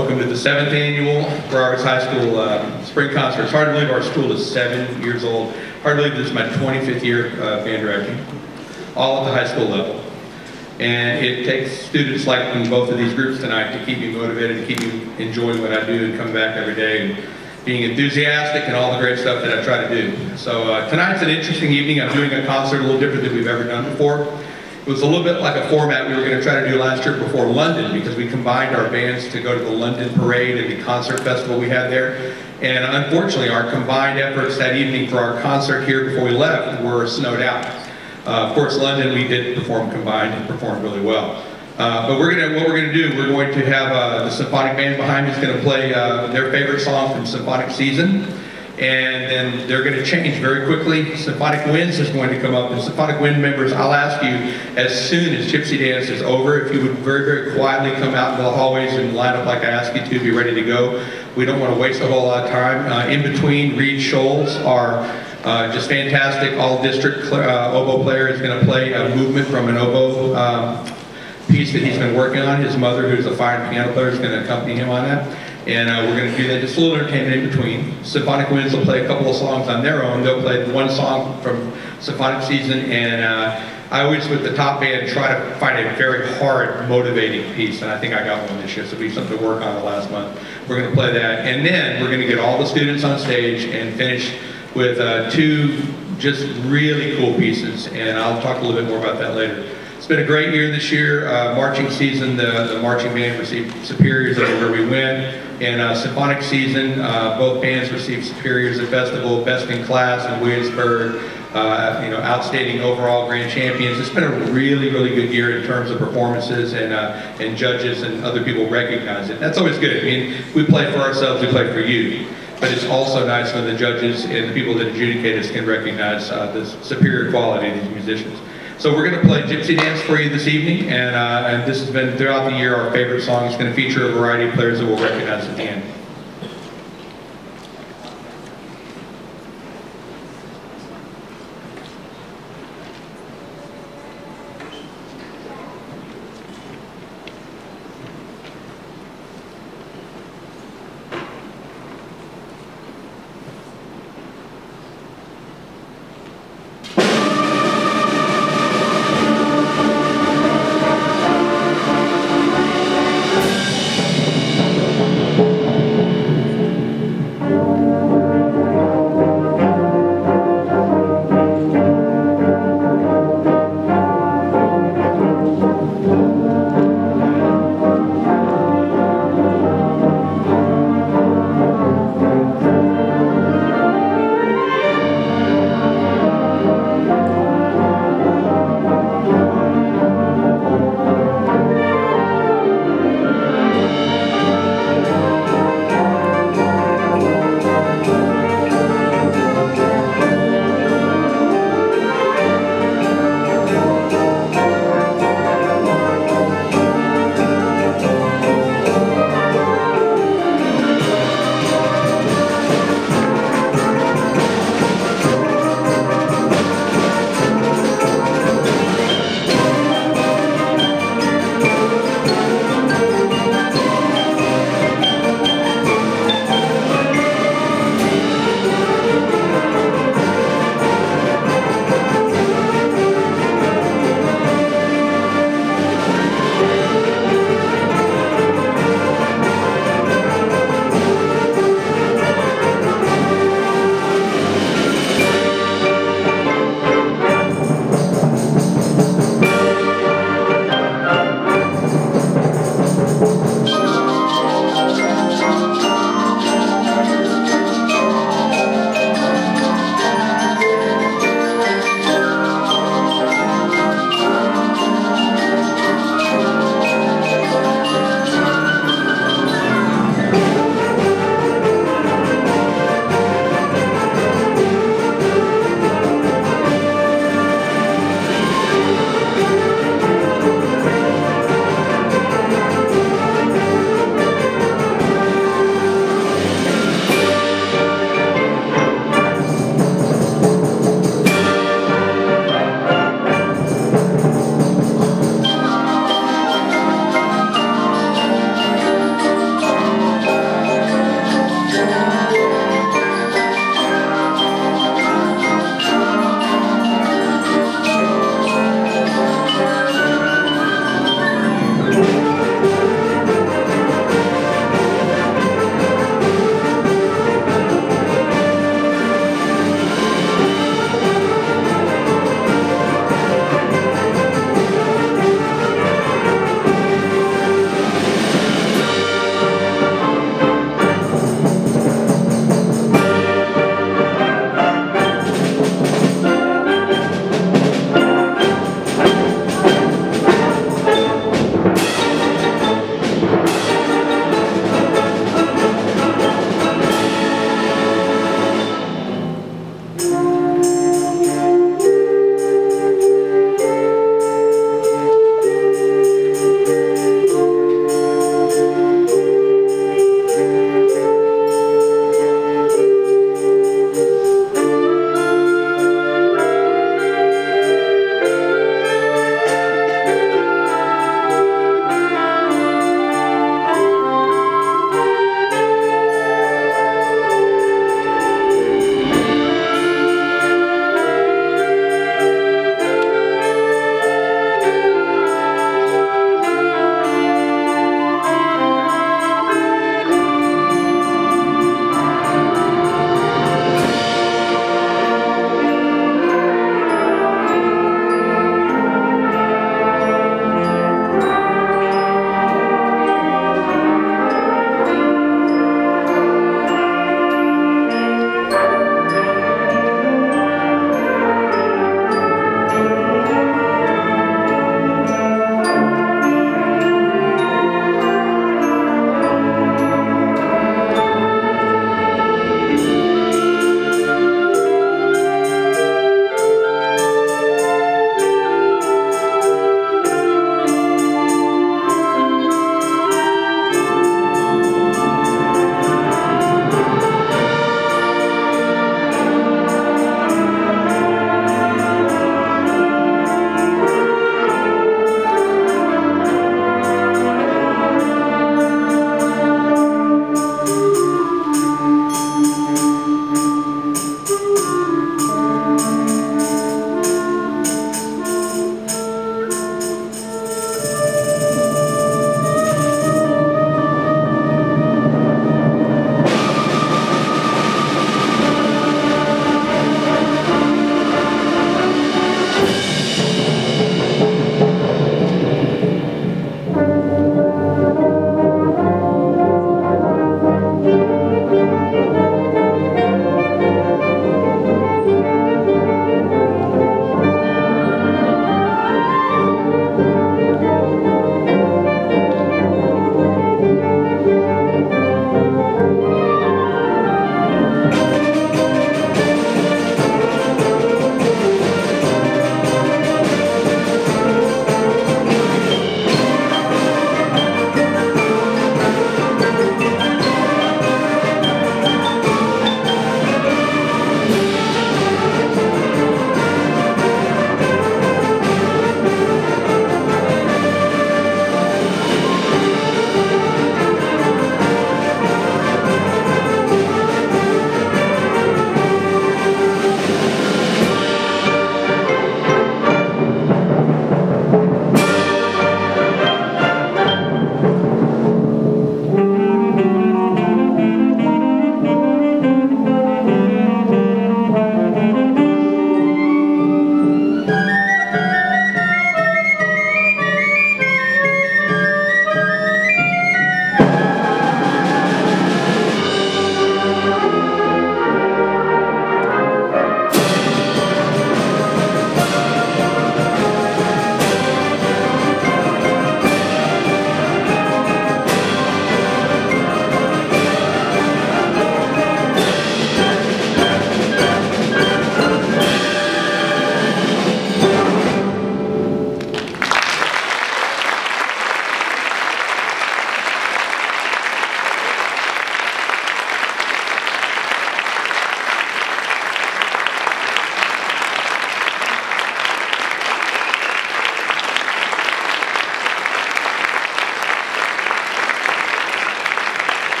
Welcome to the 7th annual BWHS High School Spring Concert. It's hard to believe our school is 7 years old. Hard to believe this is my 25th year band directing, all at the high school level. And it takes students like both of these groups tonight to keep me motivated, to keep me enjoying what I do and come back every day and being enthusiastic and all the great stuff that I try to do. So tonight's an interesting evening. I'm doing a concert a little different than we've ever done before. It was a little bit like a format we were going to try to do last year before London, because we combined our bands to go to the London Parade and the concert festival we had there. And unfortunately, our combined efforts that evening for our concert here before we left were snowed out. Of course, London, we did perform combined and performed really well. But what we're going to do, we're going to have the symphonic band behind me is going to play their favorite song from Symphonic Season. And then they're going to change very quickly. Symphonic Winds is going to come up. And Symphonic Wind members, I'll ask you, as soon as Gypsy Dance is over, if you would very, very quietly come out into the hallways and line up like I asked you to, be ready to go. We don't want to waste a whole lot of time. In between, Reed Scholes, our just fantastic all-district oboe player, is going to play a movement from an oboe piece that he's been working on. His mother, who's a fine piano player, is going to accompany him on that. And we're going to do that, just a little entertainment in between. Symphonic Winds will play a couple of songs on their own. They'll play one song from Symphonic Season, and I always, with the top band, try to find a very hard, motivating piece, and I think I got one this year, so it'll be something to work on the last month. We're going to play that, and then we're going to get all the students on stage and finish with two just really cool pieces, and I'll talk a little bit more about that later. It's been a great year this year. Marching season, the marching band received superiors everywhere we went. And symphonic season, both bands received superiors at festival, best in class in Williamsburg, outstanding overall grand champions. It's been a really, really good year in terms of performances, and judges and other people recognize it. That's always good. I mean, we play for ourselves, we play for you. But it's also nice when the judges and the people that adjudicate us can recognize the superior quality of these musicians. So we're going to play Gypsy Dance for you this evening, and this has been throughout the year our favorite song. It's going to feature a variety of players that we'll recognize at the end.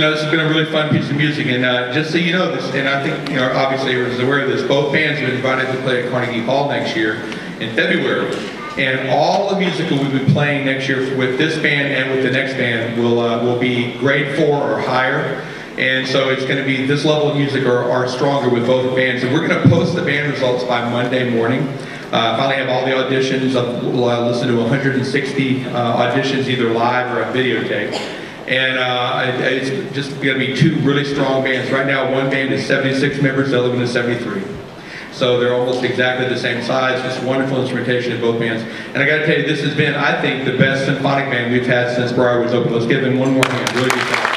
You know, this has been a really fun piece of music, and just so you know this, and I think, you know, obviously everyone's aware of this, both bands have been invited to play at Carnegie Hall next year in February, and all the music we'll be playing next year with this band and with the next band will be grade 4 or higher. And so it's going to be this level of music or stronger with both bands. And we're going to post the band results by Monday morning. Finally have all the auditions. We'll listen to 160 auditions either live or on videotape. And it's just going to be two really strong bands. Right now one band is 76 members, the other one is 73. So they're almost exactly the same size, just wonderful instrumentation in both bands. And I got to tell you, this has been, I think, the best symphonic band we've had since Briar was open. Let's give them one more hand. Really good job.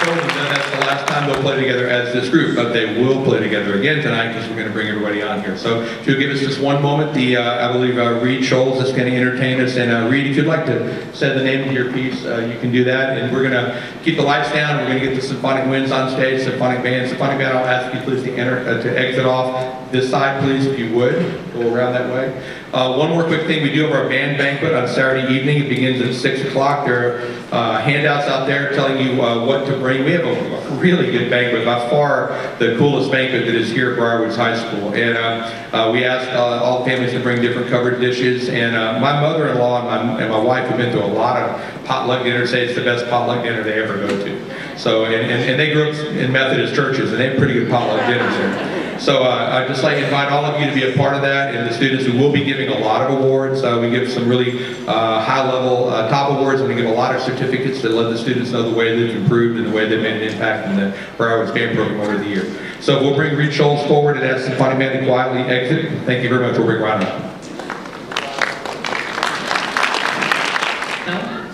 told them that that's the last time they'll play together as this group, but they will play together again tonight because we're going to bring everybody on here. So if you'll give us just one moment, I believe Reed Scholes is going to entertain us. And Reed, if you'd like to say the name of your piece, you can do that. And we're going to keep the lights down. We're going to get the symphonic winds on stage, symphonic band. Symphonic band, I'll ask you please to exit off this side, please, if you would. Go around that way. One more quick thing, we do have our band banquet on Saturday evening. It begins at 6 o'clock. There are handouts out there telling you what to bring. We have a really good banquet, by far the coolest banquet that is here at Briarwoods High School. And we asked all the families to bring different covered dishes. And my mother-in-law and my wife have been to a lot of potluck dinners. Say it's the best potluck dinner they ever go to. So, and they grew up in Methodist churches, and they have pretty good potluck dinners there. So I'd just like to invite all of you to be a part of that, and the students who will be giving a lot of awards. We give some really high-level top awards, and we give a lot of certificates to let the students know the way they've improved and the way they've made an impact in the Briarwoods Band program over the year. So we'll bring Reed Scholes forward and ask the funny man to quietly exit. Thank you very much. We'll bring Ron up.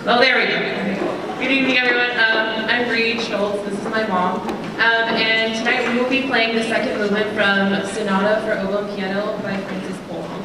Well, there we go. Good evening, everyone. I'm Reed Scholes. This is my mom. And tonight we will be playing the second movement from Sonata for Oboe and Piano by Francis Poulenc.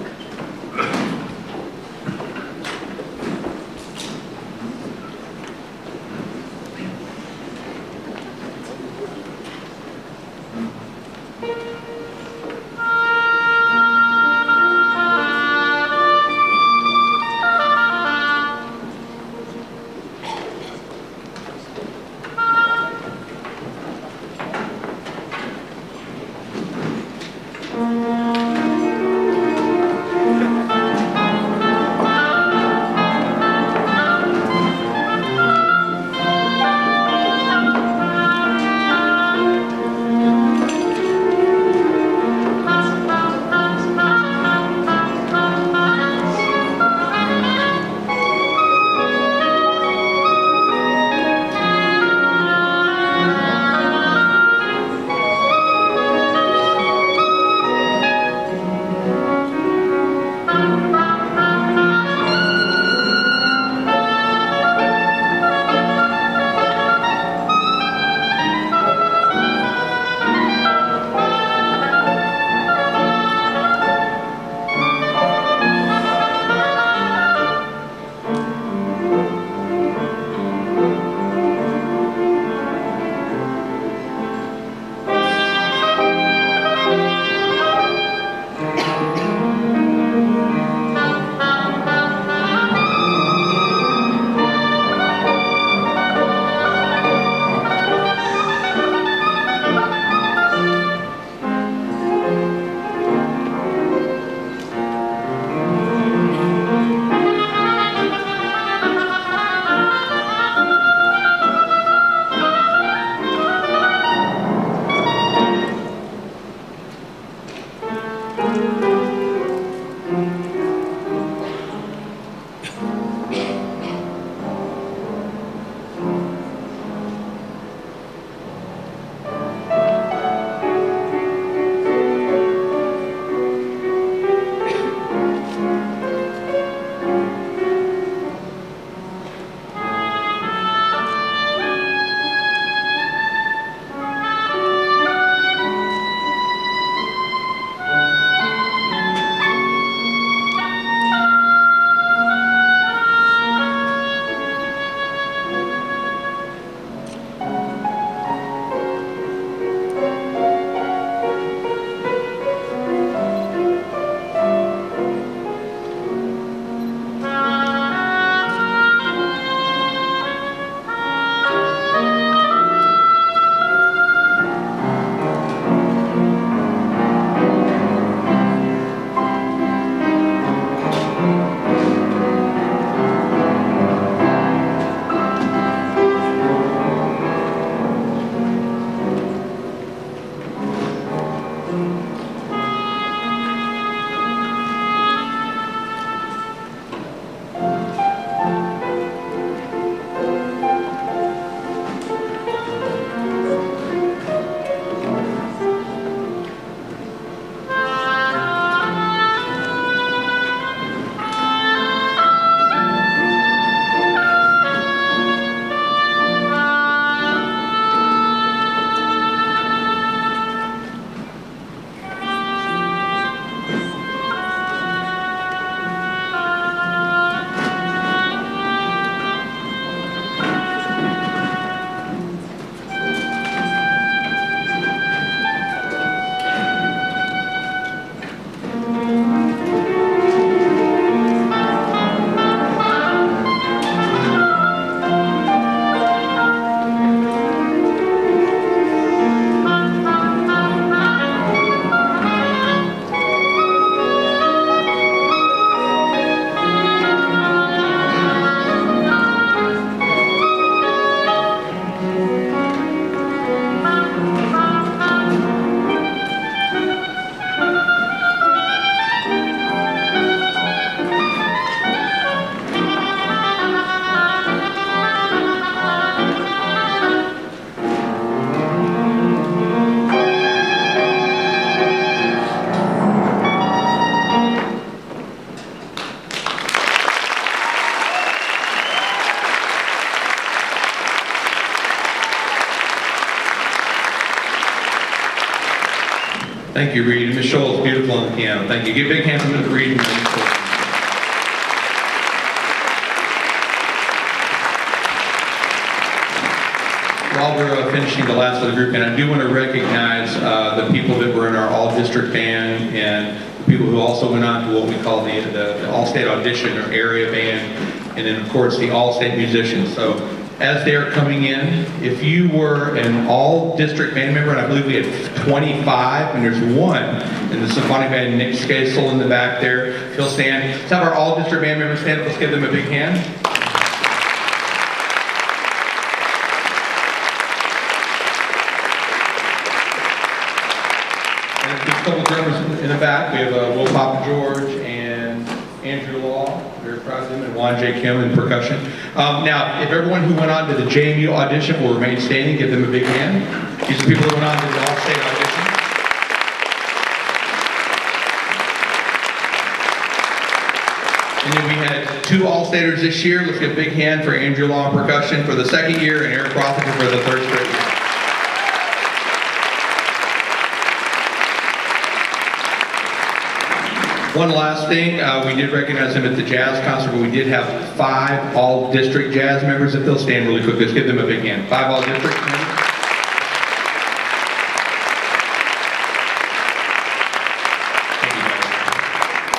Thank you, Reed. Ms. Scholl is beautiful on the piano. Thank you. Give a big hand to Reed and Ms. Scholl. While we're finishing the last of the group, and I do want to recognize the people that were in our all-district band and the people who also went on to what we call the all-state audition or area band, and then of course the all-state musicians. So as they're coming in, if you were an all-district band member, and I believe we had 25, and there's one in the symphonic band, Nick Skasel in the back there, if he'll stand. Let's have our all-district band members stand up. Let's give them a big hand. And there's a couple of drummers in the back. We have Will Papa George and Andrew Law. Very proud of them, and Juan J. Kim in percussion. Now, if everyone who went on to the JMU audition will remain standing, give them a big hand. These are people who went on to the all-state audition. And then we had 2 all-staters this year. Let's give a big hand for Andrew Law in percussion for the 2nd year and Eric Rotherford for the 3rd straight year. One last thing, we did recognize them at the jazz concert, but we did have 5 all-district jazz members. If they'll stand really quick, let's give them a big hand. 5 all-district members. Thank you, guys.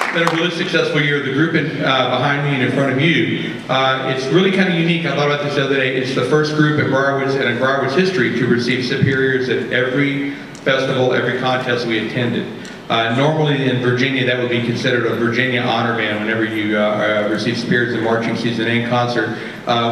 It's been a really successful year. The group behind me and in front of you, it's really kind of unique. I thought about this the other day. It's the first group in Briarwood's history to receive superiors at every festival, every contest we attended. Normally in Virginia, that would be considered a Virginia honor band whenever you receive superiors in marching season and concert.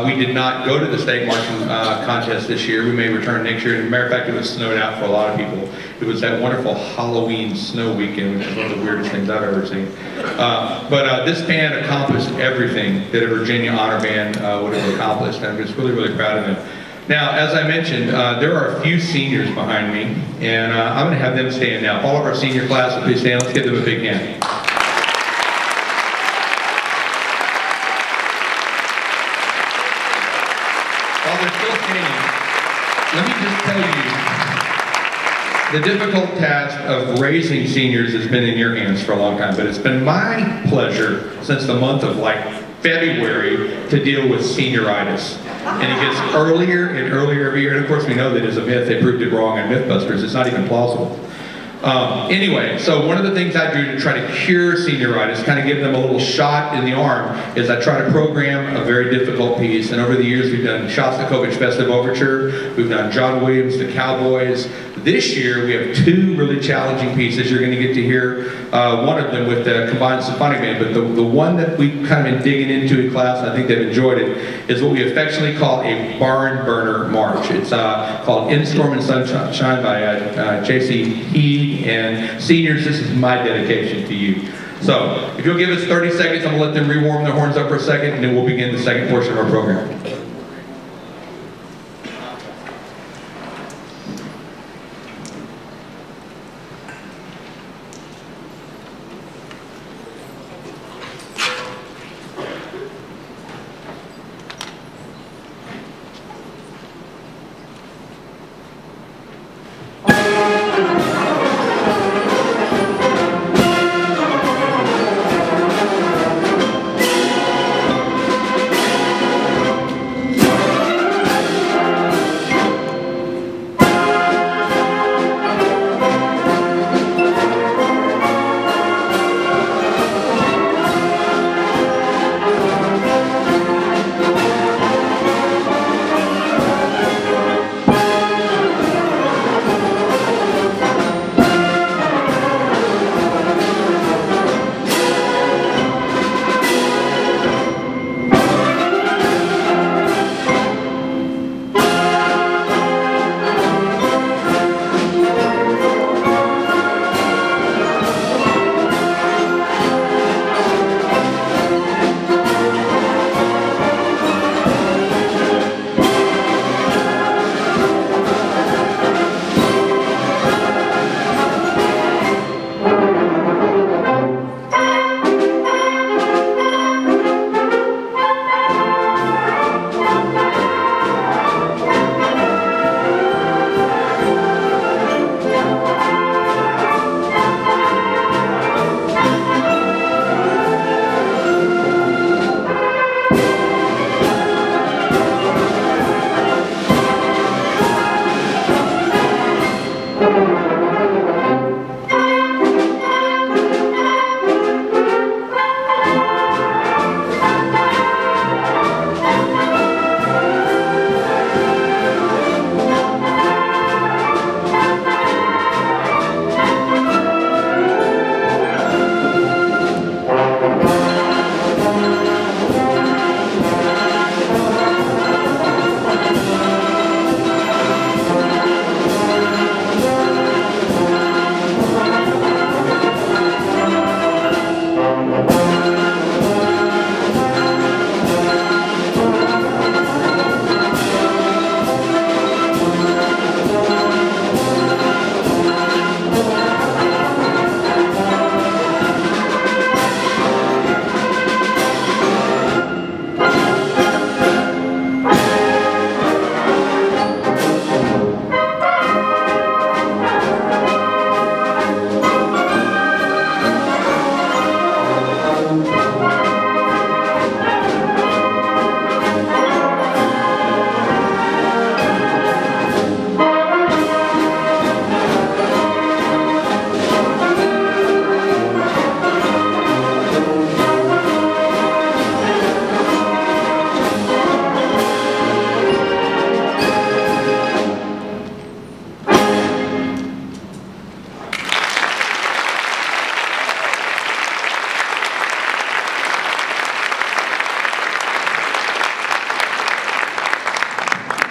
We did not go to the state marching contest this year. We may return next year. As a matter of fact, it was snowed out for a lot of people. It was that wonderful Halloween snow weekend, which is one of the weirdest things I've ever seen. But this band accomplished everything that a Virginia honor band would have accomplished, and I'm just really, really proud of them. Now, as I mentioned, there are a few seniors behind me, and I'm going to have them stand now. All of our senior class, please stand. Let's give them a big hand. While they're still standing, let me just tell you, the difficult task of raising seniors has been in your hands for a long time, but it's been my pleasure since the month of February to deal with senioritis. And it gets earlier and earlier every year. And of course we know that is a myth. They proved it wrong on Mythbusters. It's not even plausible. Anyway, so one of the things I do to try to cure senioritis, kind of give them a little shot in the arm, is I try to program a very difficult piece. And over the years we've done Shostakovich Festive Overture, we've done John Williams, The Cowboys. This year we have 2 really challenging pieces. You're going to get to hear one of them with the combined symphonic band, but the one that we've kind of been digging into in class, and I think they've enjoyed it, is what we affectionately call a barn burner march. It's called In Storm and Sunshine by J.C. Heed. And seniors, this is my dedication to you. So, if you'll give us 30 seconds, I'm going to let them rewarm their horns up for a second, and then we'll begin the second portion of our program.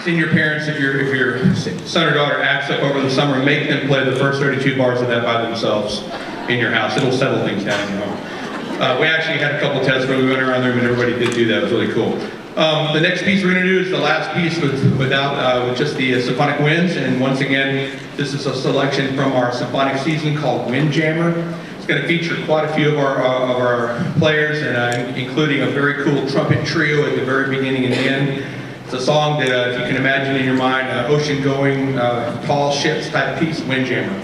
senior parents, if your son or daughter acts up over the summer, make them play the first 32 bars of that by themselves in your house. It'll settle things down in your home. We actually had a couple tests where we went around the room and everybody did do that. It was really cool. The next piece we're going to do is the last piece with just the symphonic winds. And once again, this is a selection from our symphonic season called Windjammer. It's going to feature quite a few of our players, and including a very cool trumpet trio at the very beginning and the end. It's a song that, if you can imagine in your mind, ocean-going, tall ships type piece, Windjammer.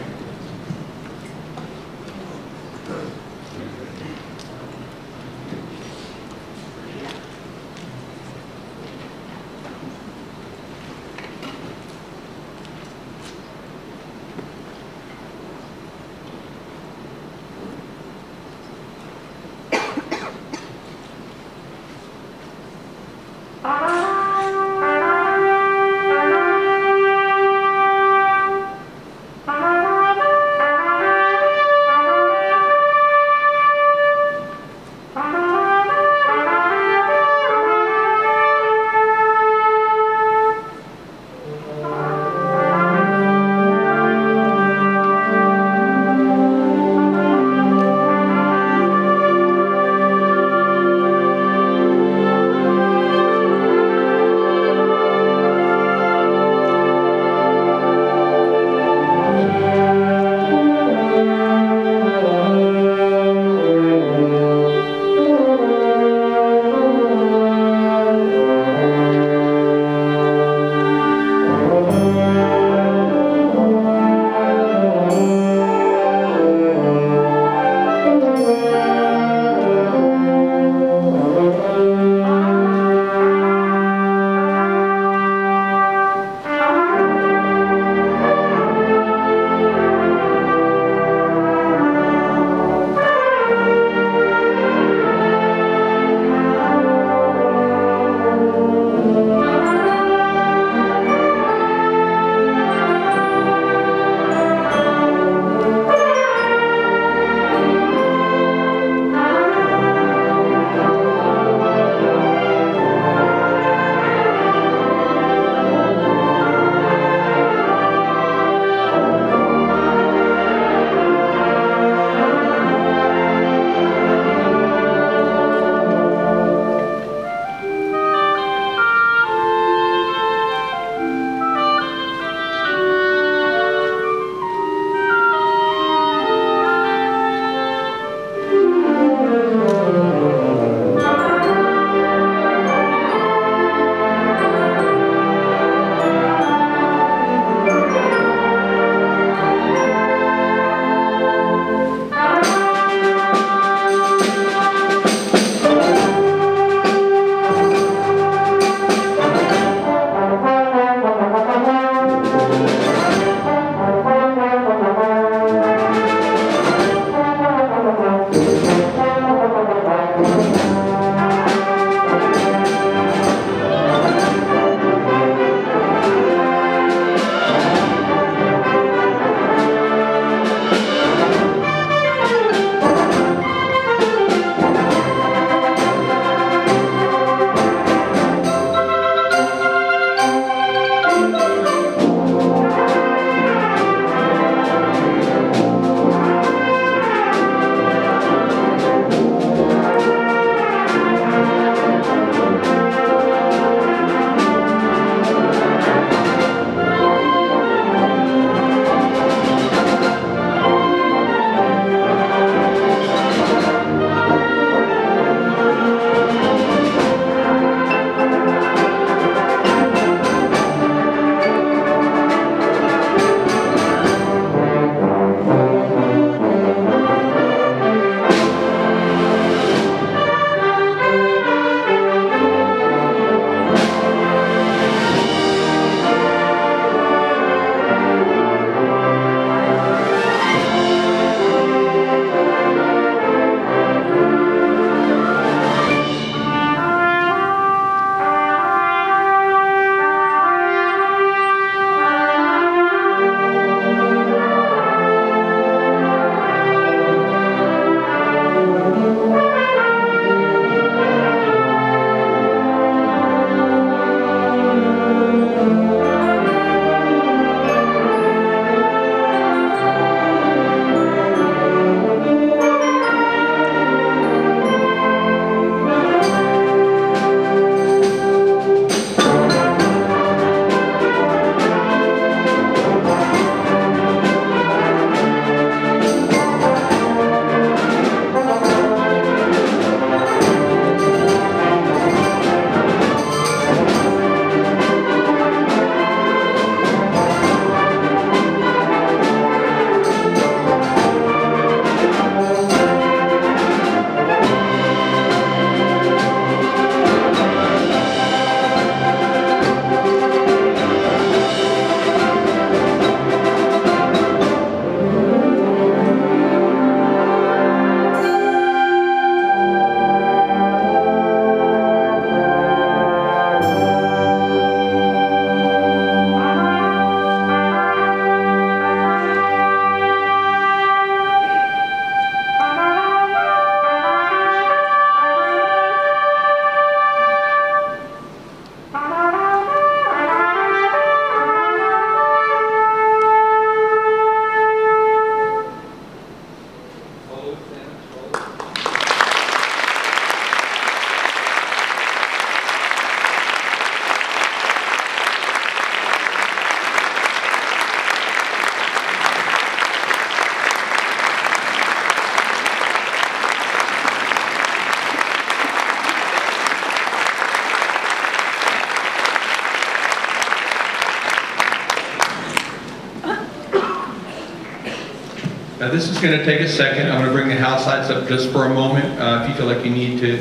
Now this is going to take a second. I'm going to bring the house lights up just for a moment. If you feel like you need to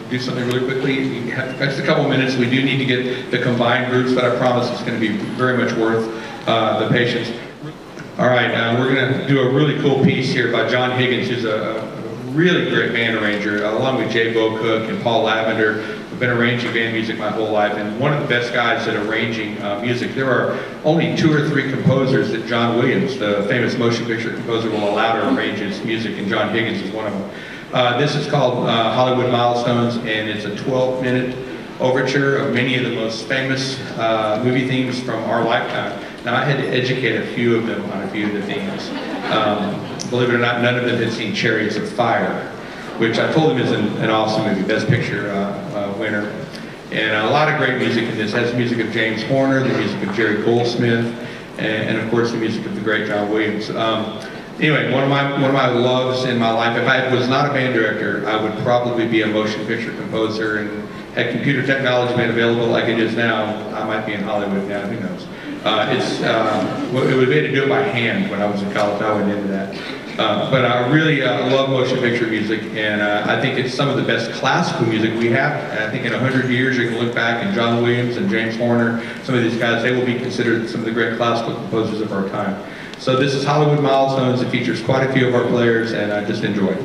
do something really quickly, you have just a couple minutes. We do need to get the combined groups, but I promise it's going to be very much worth the patience. All right, we're going to do a really cool piece here by John Higgins, who's a really great band arranger, along with Jay Bocook and Paul Lavender. I've been arranging band music my whole life, and one of the best guys at arranging music. There are only 2 or 3 composers that John Williams, the famous motion picture composer, will allow to arrange his music, and John Higgins is one of them. This is called Hollywood Milestones, and it's a 12-minute overture of many of the most famous movie themes from our lifetime. Now, I had to educate a few of them on a few of the themes. Believe it or not, none of them had seen Chariots of Fire, which I told them is an awesome movie, Best Picture winner. And a lot of great music in this. It has the music of James Horner, the music of Jerry Goldsmith, and of course the music of the great John Williams. Anyway, one of my loves in my life, if I was not a band director, I would probably be a motion picture composer, and had computer technology been available like it is now, I might be in Hollywood now, who knows. It would be able to do it by hand when I was in college. I went into that. But I really love motion picture music, and I think it's some of the best classical music we have. And I think in 100 years you can look back and John Williams and James Horner, some of these guys, they will be considered some of the great classical composers of our time. So this is Hollywood Milestones. It features quite a few of our players, and I just enjoy it.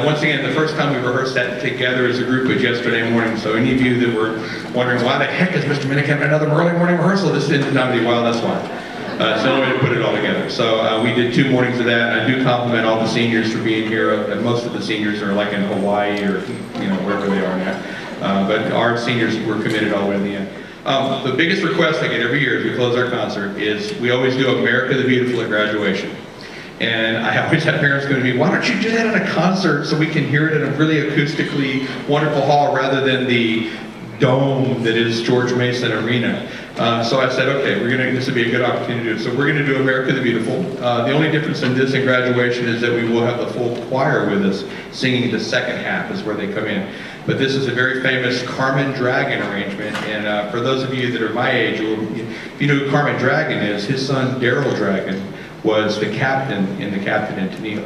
Once again, the first time we rehearsed that together as a group was yesterday morning. So any of you that were wondering why the heck is Mr. Minnick having another early morning rehearsal, this didn't come to me. Well, that's why. It's the only way to put it all together. So we did 2 mornings of that. And I do compliment all the seniors for being here. Most of the seniors are like in Hawaii or wherever they are now. But our seniors were committed all the way to the end. The biggest request I get every year as we close our concert is we always do America the Beautiful at graduation. And I always have parents go to me, why don't you do that at a concert so we can hear it in a really acoustically wonderful hall rather than the dome that is George Mason Arena. So I said, okay, this would be a good opportunity to do it. So we're going to do America the Beautiful. The only difference in this and graduation is that we will have the full choir with us singing the second half is where they come in. But this is a very famous Carmen Dragon arrangement, and for those of you that are my age, if you know who Carmen Dragon is, his son Daryl Dragon was the captain in The Captain and Tennille.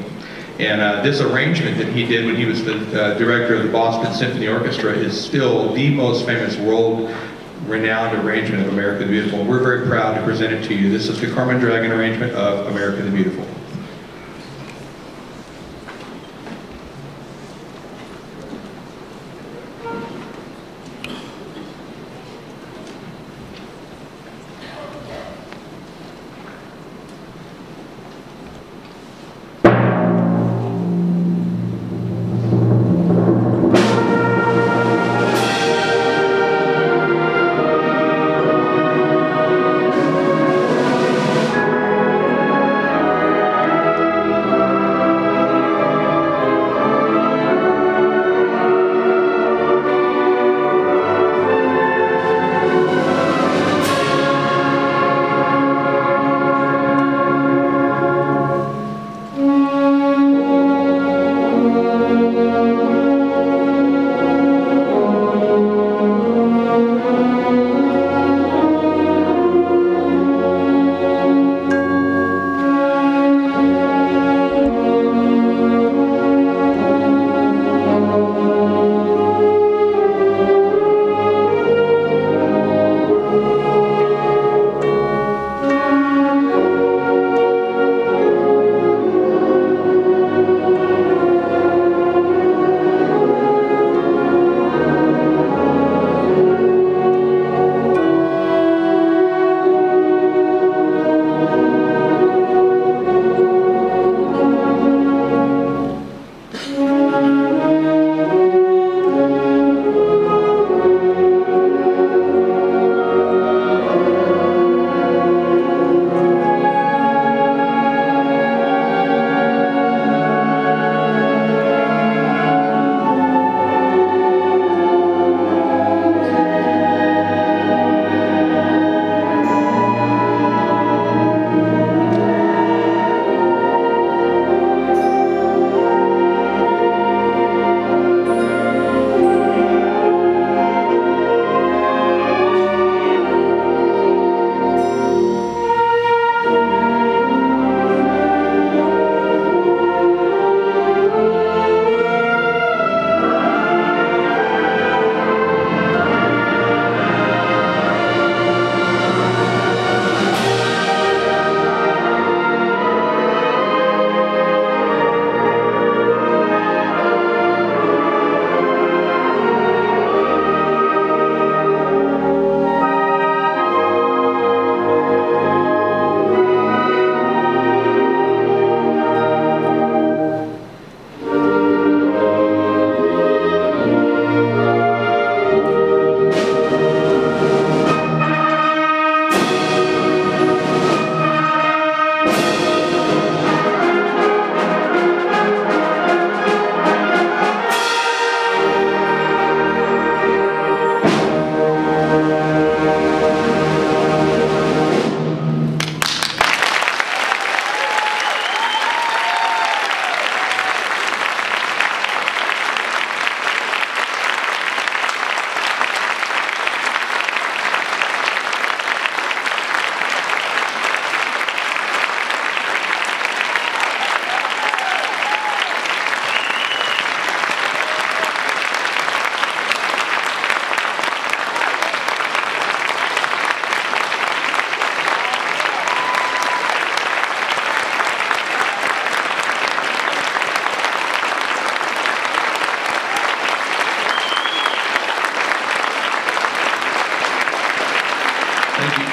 And this arrangement that he did when he was the director of the Boston Symphony Orchestra is still the most famous world-renowned arrangement of America the Beautiful. We're very proud to present it to you. This is the Carmen Dragon arrangement of America the Beautiful.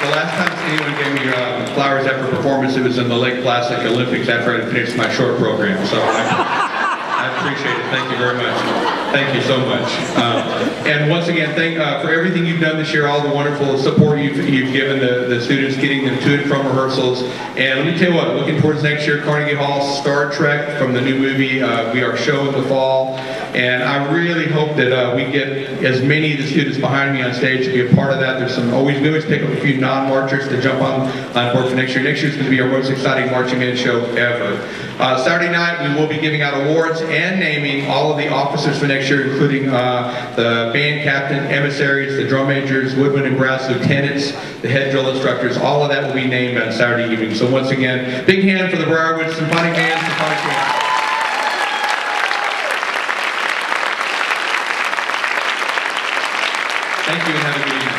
the last time anyone gave me flowers after a performance, it was in the Lake Placid Olympics after I had finished my short program. So I appreciate it. Thank you very much. Thank you so much. And once again, thank for everything you've done this year, all the wonderful support you've given the students, getting them to and from rehearsals. And let me tell you what, looking towards next year, Carnegie Hall, Star Trek from the new movie, we are showing the fall. And I really hope that we get as many of the students behind me on stage to be a part of that. There's we always pick up a few non-marchers to jump on board for next year. Next year is going to be our most exciting marching band show ever. Saturday night, we will be giving out awards and naming all of the officers for next year, including the band captain, emissaries, the drum majors, woodwind and brass lieutenants, the head drill instructors. All of that will be named on Saturday evening. So once again, big hand for the Briarwood Symphonic Band, Symphonic Band. Thank you and have a good evening.